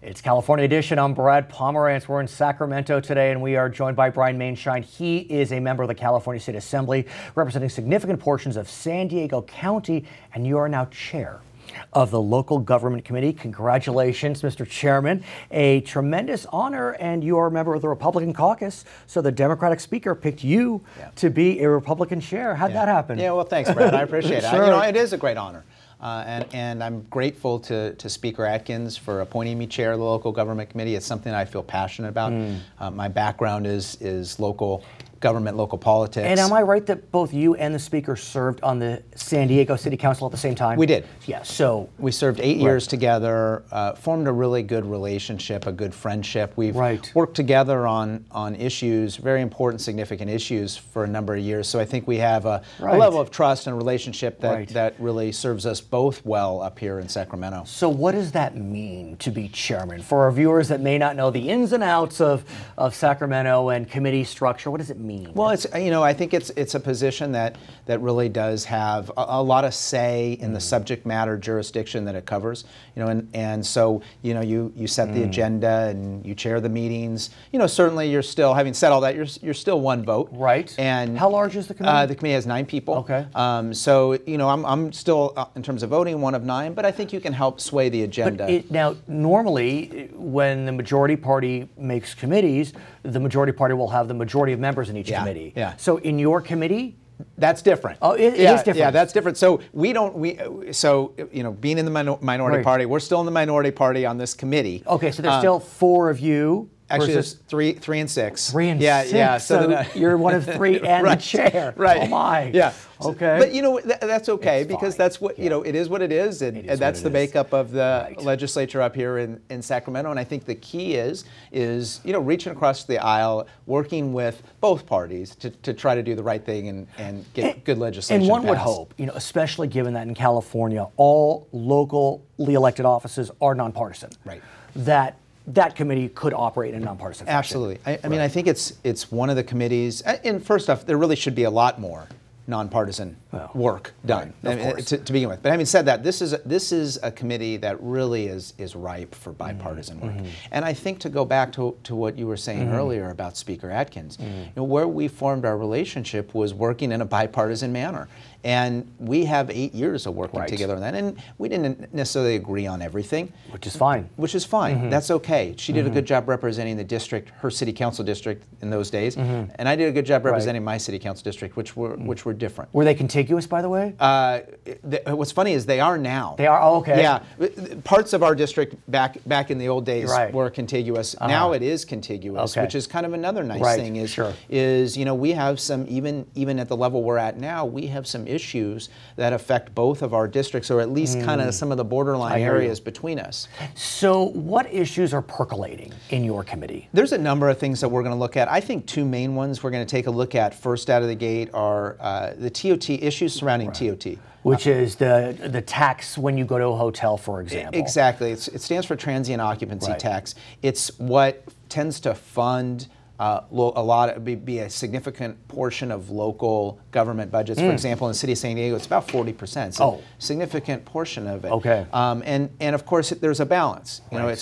It's California Edition. I'm Brad Pomerance. We're in Sacramento today, and we are joined by Maienschein. He is a member of the California State Assembly, representing significant portions of San Diego County, and you are now chair of the Local Government Committee. Congratulations, Mr. Chairman. A tremendous honor, and you are a member of the Republican caucus, so the Democratic Speaker picked you to be a Republican chair. How'd that happen? Yeah, well, thanks, Brad. I appreciate it. Sure. You know, it is a great honor. And I'm grateful to Speaker Atkins for appointing me chair of the Local Government Committee. It's something I feel passionate about. My background is local government, local politics. And am I right that both you and the Speaker served on the San Diego City Council at the same time? We did. Yeah, so... We served 8 years together, formed a really good relationship, a good friendship. We've worked together on issues, very important, significant issues for a number of years. So I think we have a level of trust and relationship that really serves us both well up here in Sacramento. So what does that mean to be chairman? For our viewers that may not know the ins and outs of Sacramento and committee structure, what does it mean? Well, it's, you know, I think it's a position that really does have a lot of say in the subject matter jurisdiction that it covers. You know, and so, you know, you set the agenda and you chair the meetings. You know, certainly you're still, having said all that, you're still one vote. Right. And how large is the committee? The committee has 9 people. Okay. So, you know, I'm still, in terms of voting, one of 9, but I think you can help sway the agenda. Now, normally, when the majority party makes committees, the majority party will have the majority of members in each committee. Yeah. So in your committee? That's different. Oh, it is different. Yeah, that's different. So so, you know, being in the minority party, we're still in the minority party on this committee. Okay, so there's still 4 of you. Actually, there's 3 and 6. 3 and 6. Yeah. So you're one of 3 and the chair. Right. Oh my. Yeah. Okay. But you know that's okay because that's what you know. It is what it is, and that's the makeup of the legislature up here in Sacramento. And I think the key is you know, reaching across the aisle, working with both parties to try to do the right thing and get good legislation. And one passed. would hope, you know, especially given that in California, all locally elected offices are nonpartisan. Right. That committee could operate in a nonpartisan fashion. Absolutely. I mean, I think it's one of the committees. And first off, there really should be a lot more nonpartisan work done to begin with. But having said that, this is a committee that really is ripe for bipartisan work. And I think to go back to what you were saying earlier about Speaker Atkins, you know, where we formed our relationship was working in a bipartisan manner. And we have 8 years of working together on that. And we didn't necessarily agree on everything. Which is fine. Which is fine. That's okay. She did a good job representing the district, her city council district in those days. And I did a good job representing my city council district, which were different. Were they contiguous, by the way? What's funny is they are now. They are? Oh, okay. Yeah. Parts of our district back in the old days were contiguous. Now it is contiguous, which is kind of another nice thing is, you know, we have some, even at the level we're at now, we have some issues that affect both of our districts, or at least kind of some of the borderline areas between us. So what issues are percolating in your committee? There's a number of things that we're going to look at. I think 2 main ones we're going to take a look at first out of the gate are the TOT, issues surrounding TOT. Which is the tax when you go to a hotel, for example. Exactly. It stands for transient occupancy tax. It's what tends to fund be a significant portion of local government budgets. For example, in the city of San Diego, it's about 40%. It's a significant portion of it. Okay. And of course, there's a balance. You know, it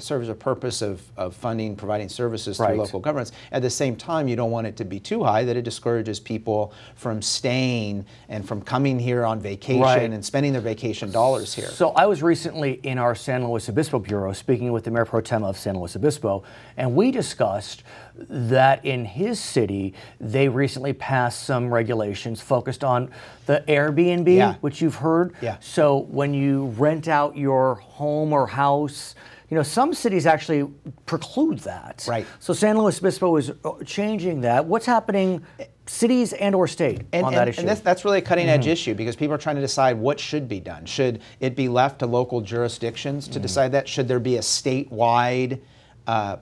serves a purpose of funding, providing services through local governments. At the same time, you don't want it to be too high that it discourages people from staying and from coming here on vacation and spending their vacation dollars here. So I was recently in our San Luis Obispo Bureau speaking with the Mayor Pro Tem of San Luis Obispo, and we discussed that in his city, they recently passed some regulations focused on the Airbnb, which you've heard. So when you rent out your home or house, you know, some cities actually preclude that. So San Luis Obispo is changing that. What's happening, cities and or state, on that issue? And that's really a cutting edge issue because people are trying to decide what should be done. Should it be left to local jurisdictions to decide that? Should there be a statewide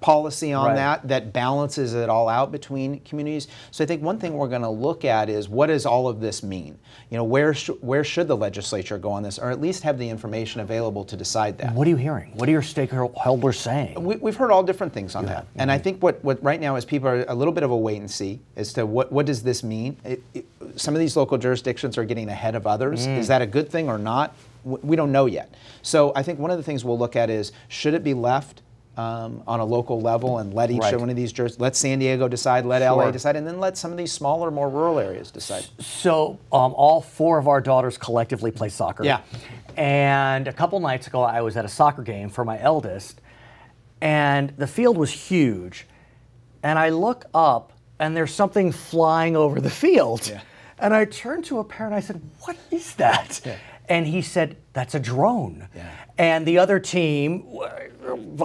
policy on that balances it all out between communities? So I think one thing we're going to look at is, what does all of this mean? You know, where should the legislature go on this, or at least have the information available to decide that? What are you hearing? What are your stakeholders saying? We've heard all different things on that. And I think what right now is people are a little bit of a wait and see as to what does this mean? Some of these local jurisdictions are getting ahead of others. Is that a good thing or not? we don't know yet. So I think one of the things we'll look at is, should it be left on a local level and let each one of these let San Diego decide, let LA decide, and then let some of these smaller, more rural areas decide. So all 4 of our daughters collectively play soccer. Yeah. And a couple nights ago, I was at a soccer game for my eldest, and the field was huge. And I look up, and there's something flying over the field. Yeah. And I turned to a parent, I said, "What is that?" Yeah. And he said, "That's a drone." Yeah. And the other team,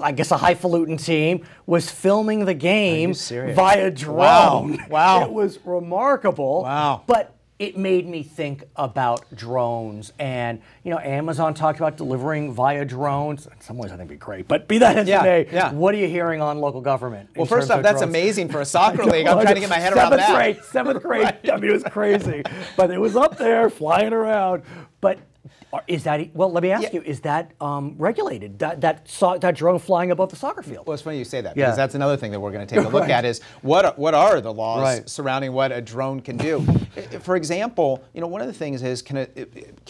I guess a highfalutin team, was filming the game via drone. Wow. It was remarkable. Wow. But it made me think about drones. And, you know, Amazon talked about delivering via drones. In some ways, I think it'd be great. But be that as it may, what are you hearing on local government? Well, first off, that's amazing for a soccer league. I'm trying to get my head around that. Seventh grade. I mean, it was crazy. But it was up there flying around. But is that, well, let me ask you, is that regulated, that drone flying above the soccer field? Well, it's funny you say that, because that's another thing that we're going to take a look at is, what are the laws surrounding what a drone can do? For example, you know, one of the things is, can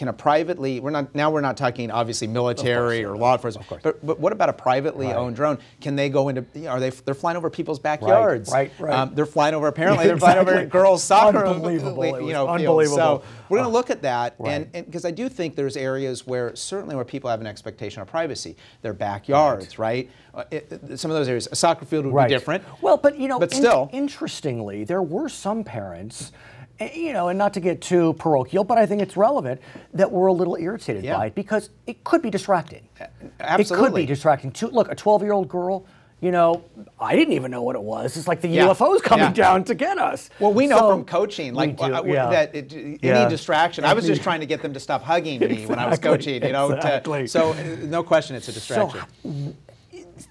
a privately, we're not talking obviously military or law enforcement, but what about a privately owned drone? Can they go into, you know, they're flying over people's backyards? Right. They're flying over, apparently they're flying over girls' soccer. Unbelievable. You know, unbelievable. So we're going to look at that, and because I do think there's areas where people have an expectation of privacy, their backyards, right? Some of those areas, a soccer field would be different. Well, but you know, still, interestingly, there were some parents, you know, and not to get too parochial, but I think it's relevant, that were a little irritated by it, because it could be distracting. Absolutely. It could be distracting. Look, a 12-year-old girl, you know, I didn't even know what it was. It's like the UFOs coming down to get us. Well, we know from coaching, like that any distraction. I was just trying to get them to stop hugging me when I was coaching. You know, so no question, it's a distraction.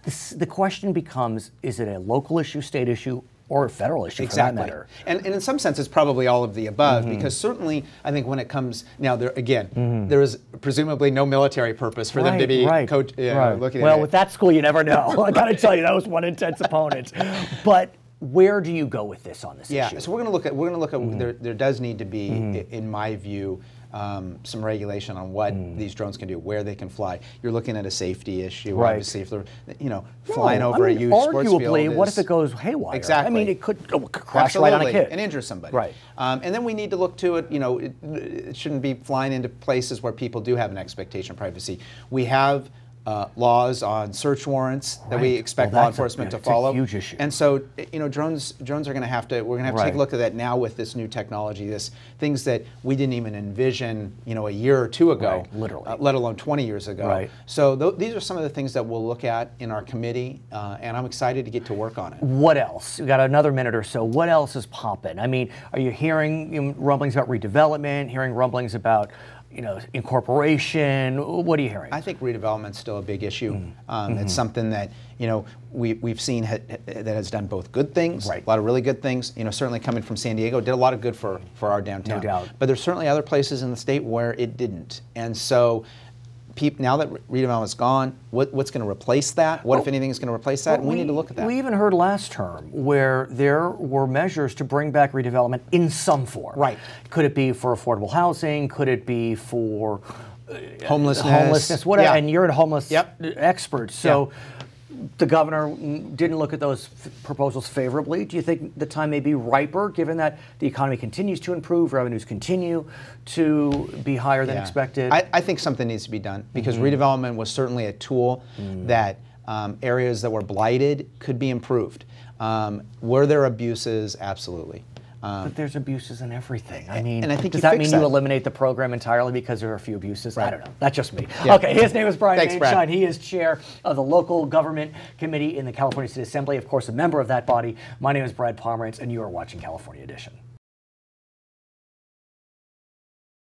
So the question becomes: is it a local issue, state issue, or a federal issue for that matter? And in some sense, it's probably all of the above, because certainly, I think when it comes now, there is presumably no military purpose for them to be looking at it. Well, with that school, you never know. I got to tell you, that was one intense opponent. But where do you go with this on this issue? So we're going to look at there does need to be, in my view, some regulation on what these drones can do, where they can fly. You're looking at a safety issue, obviously. If they're, you know, flying over a huge sports field. Arguably, what if it goes haywire? Exactly. I mean, it could crash right on a kid and injure somebody. Right. And then we need to look to it. You know, it shouldn't be flying into places where people do have an expectation of privacy. We have laws on search warrants that we expect law enforcement to follow. That's a huge issue. And so, you know, drones are going to have to, we're going to have to take a look at that now with this new technology, things that we didn't even envision, you know, a year or two ago, literally, let alone 20 years ago. So these are some of the things that we'll look at in our committee, and I'm excited to get to work on it. What else? We've got another minute or so. What else is popping? I mean, are you hearing rumblings about redevelopment, hearing rumblings about, you know, incorporation? What are you hearing? I think redevelopment's still a big issue. It's something that, you know, we've seen that has done both good things, a lot of really good things. You know, certainly coming from San Diego, did a lot of good for our downtown. No doubt. But there's certainly other places in the state where it didn't. And so, now that redevelopment's gone, what's going to replace that? What, if anything, is going to replace that? And we need to look at that. We even heard last term where there were measures to bring back redevelopment in some form. Right. Could it be for affordable housing? Could it be for homelessness? Whatever. And you're a homeless expert, so the governor didn't look at those proposals favorably. Do you think the time may be riper, given that the economy continues to improve, revenues continue to be higher than expected? I think something needs to be done, because redevelopment was certainly a tool that areas that were blighted could be improved. Were there abuses? Absolutely. But there's abuses in everything. I mean, and I think does that mean you eliminate the program entirely because there are a few abuses? I don't know. That's just me. Okay, his name is Brian Maienschein. He is chair of the Local Government Committee in the California State Assembly, of course, a member of that body. My name is Brad Pomerance, and you are watching California Edition.